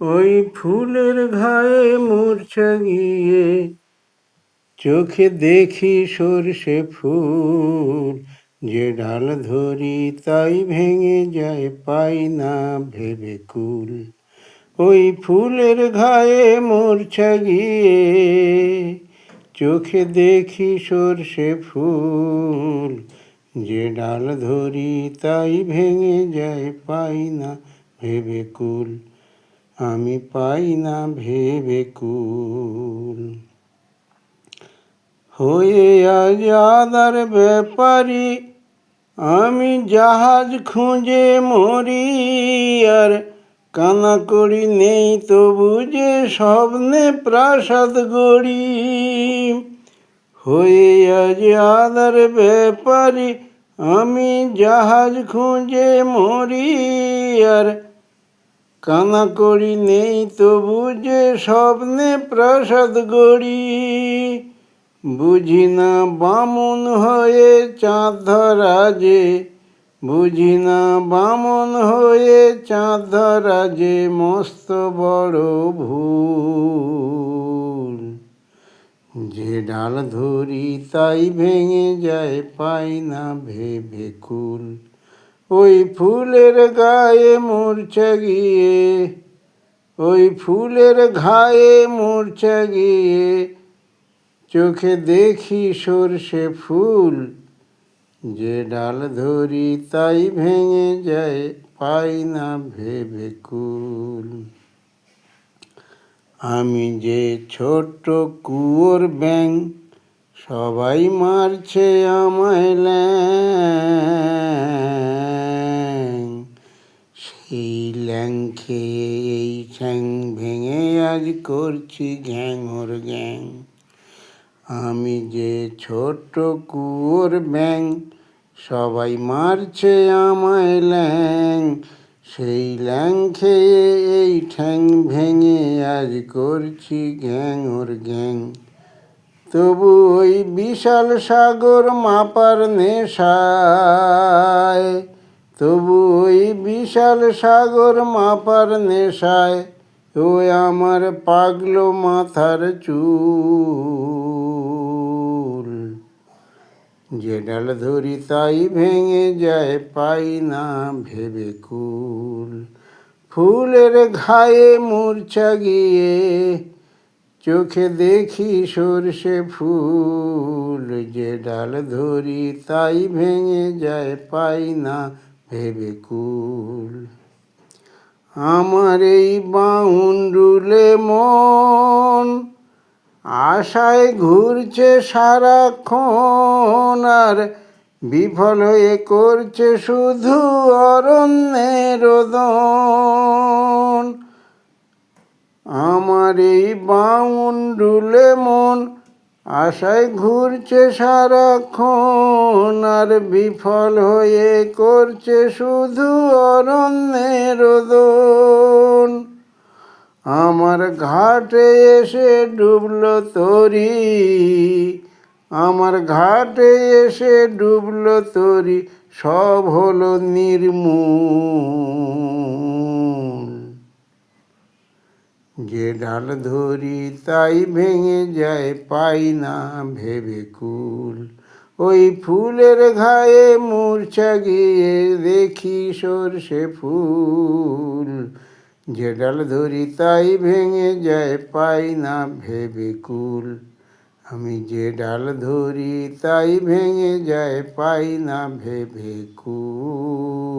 ওই ফুলের ঘায়ে মূর্ছা গিয়ে চোখে দেখি সর্ষে ফুল, যে ডাল ধরি তাই ভেঙে যায়, পাই না ভেবে কুল। ওই ফুলের ঘায়ে মূর্ছা গিয়ে চোখে দেখি সর্ষে ফুল, যে ডাল ধরি তাই ভেঙে যায়, পাই না ভেবে কুল। আমি পাই না ভেবে কুল। হয়ে আজ আদার ব্যাপারী, আমি জাহাজ খুঁজে মরি, আর কানাকড়ি নেই তবু যে স্বপ্নে প্রাসাদ গড়ি। হয়ে আজ আদার ব্যাপারী, আমি জাহাজ খুঁজে মরি, আর কানাকড়ি নেই তবু যে স্বপ্নে প্রাসাদ গড়ি। বুঝি না বামুন হয়ে চাঁদ ধরা যে, বুঝি না বামুন হয়ে চাঁদ ধরা যে মস্ত বড় ভুল। যে ডাল ধরি তাই ভেঙে যায়, পাই না ভেবে কুল। ওই ফুলের গায়ে মূর্ছা গিয়ে, ওই ফুলের ঘায়ে মূর্ছা গিয়ে চোখে দেখি সর্ষে ফুল, যে ডাল ধরি তাই ভেঙে যায়, পাই না ভেবে কুল। আমি যে ছোট্ট কুয়োর ব্যাঙ, সবাই মারছে আমায় ল্যাং। সেই ল্যাং খেয়ে এই ঠ্যাং ভেঙে আজ করছি ঘ্যাঙর গ্যাং। আমি যে ছোট্ট কুয়োর ব্যাঙ, সবাই মারছে আমায় ল্যাং। সেই ল্যাং খেয়ে এই ঠ্যাং ভেঙে আজ করছি ঘ্যাঙর গ্যাং। তবু ওই বিশাল সাগর মাপার নেশায়, তবু ওই বিশাল সাগর মাপার নেশায়, ওই আমার পাগলো মাথার চুল। যে ডাল ধরি তাই ভেঙে যায়, পাই না ভেবে কুল। ফুলের ঘায়ে মূর্ছা গিয়ে চোখে দেখি সর্ষে ফুল, যে ডাল ধরি তাই ভেঙে যায়, পাই না ভেবে কুল। আমার এই বাউন্ডুলে মন আশায় ঘুরছে সারাক্ষণ, আর বিফল হয়ে করছে শুধু অরণ্যের রোদন। আমার এই বাউন্ডুলে মন আশায় ঘুরছে সারাক্ষণ, আর বিফল হয়ে করছে শুধু অরণ্যের রোদন। আমার ঘাটে এসে ডুবলো তরি, আমার ঘাটে এসে ডুবলো তরি, সব হলো নির্মূল। যে ডাল ধরি তাই ভেঙে যায়, পাই না ভেবে কুল। ওই ফুলের ঘায়ে মূর্ছা গিয়ে দেখি সর্ষে ফুল, যে ডাল ধরি তাই ভেঙে যায়, পাই না ভেবে কুল। আমি যে ডাল ধরি তাই ভেঙে যায়, পাই না ভেবে কুল।